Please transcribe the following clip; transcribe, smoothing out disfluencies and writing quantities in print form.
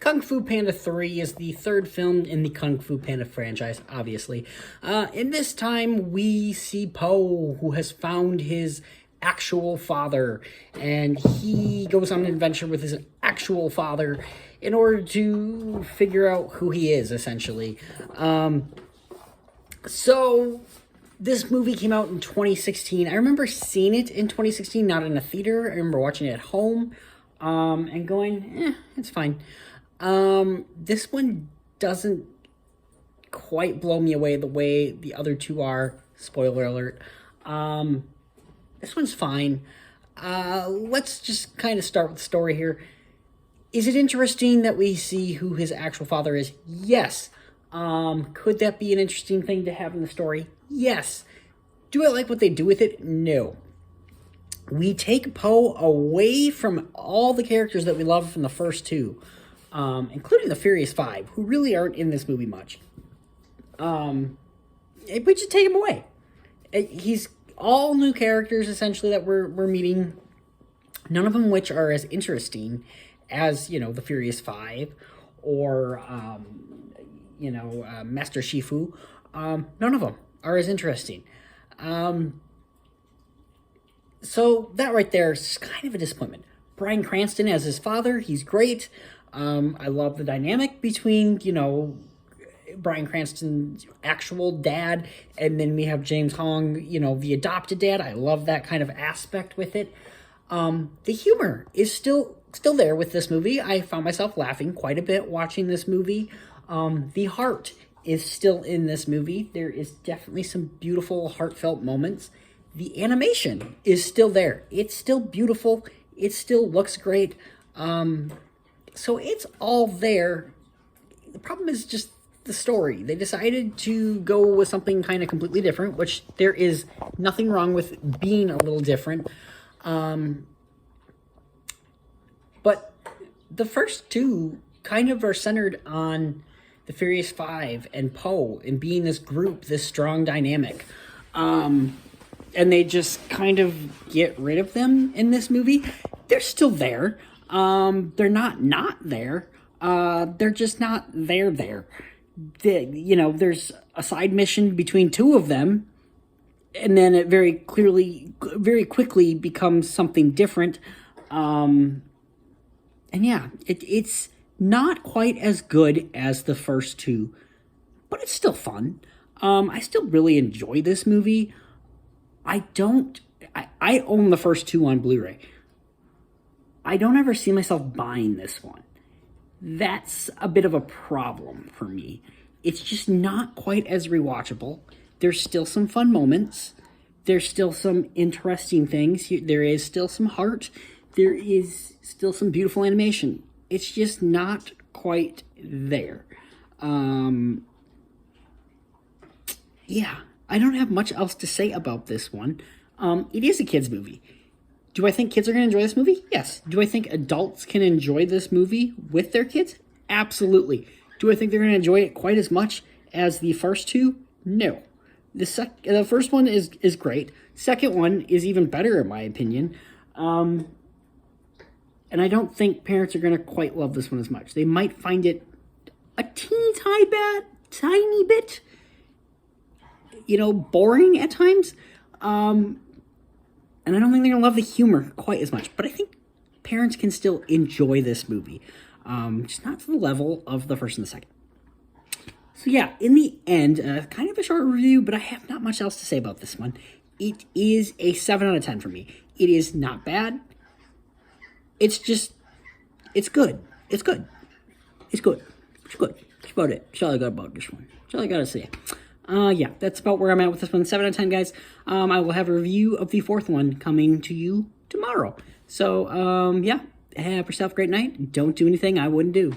Kung Fu Panda 3 is the third film in the Kung Fu Panda franchise, obviously. In this time, we see Po, who has found his actual father, and he goes on an adventure with his actual father in order to figure out who he is, essentially. So, this movie came out in 2016. I remember seeing it in 2016, not in a theater. I remember watching it at home and going, it's fine. This one doesn't quite blow me away the way the other two are. Spoiler alert. This one's fine. Let's just kind of start with the story here. Is it interesting that we see who his actual father is? Yes. Could that be an interesting thing to have in the story? Yes. Do I like what they do with it? No. We take Po away from all the characters that we love from the first two, including the Furious Five, who really aren't in this movie much. We just take him away. He's all new characters, essentially, that we're meeting, none of them which are as interesting as, the Furious Five or, Master Shifu. None of them are as interesting. So that right there is kind of a disappointment. Bryan Cranston as his father, he's great. I love the dynamic between, Bryan Cranston's actual dad, and then we have James Hong, the adopted dad. I love that kind of aspect with it. The humor is still there with this movie. I found myself laughing quite a bit watching this movie. The heart is still in this movie. There is definitely some beautiful, heartfelt moments. The animation is still there. It's still beautiful. It still looks great. So it's all there. The problem is just the story. They decided to go with something kind of completely different, which there is nothing wrong with being a little different. But the first two kind of are centered on the Furious Five and Po and being this group, this strong dynamic. And they just kind of get rid of them in this movie. They're still there. They're not there. They're just not there. There's a side mission between two of them, and then it very quickly becomes something different. And yeah, it's not quite as good as the first two, but it's still fun. I still really enjoy this movie. I own the first two on Blu-ray. I don't ever see myself buying this one. That's a bit of a problem for me. It's just not quite as rewatchable. There's still some fun moments. There's still some interesting things. There is still some heart. There is still some beautiful animation. It's just not quite there. Yeah, I don't have much else to say about this one. It is a kid's movie. Do I think kids are going to enjoy this movie? Yes. Do I think adults can enjoy this movie with their kids? Absolutely. Do I think they're going to enjoy it quite as much as the first two? No. The first one is great. Second one is even better in my opinion. And I don't think parents are going to quite love this one as much. They might find it a tiny bit, boring at times. And I don't think they're going to love the humor quite as much. But I think parents can still enjoy this movie. Just not to the level of the first and the second. So yeah, in the end, kind of a short review, but I have not much else to say about this one. It is a 7 out of 10 for me. It is not bad. It's good. It's good. That's about it. That's all I got about this one. That's all I got to say. Yeah, that's about where I'm at with this one. 7 out of 10, guys. I will have a review of the fourth one coming to you tomorrow. So, yeah, have yourself a great night. Don't do anything I wouldn't do.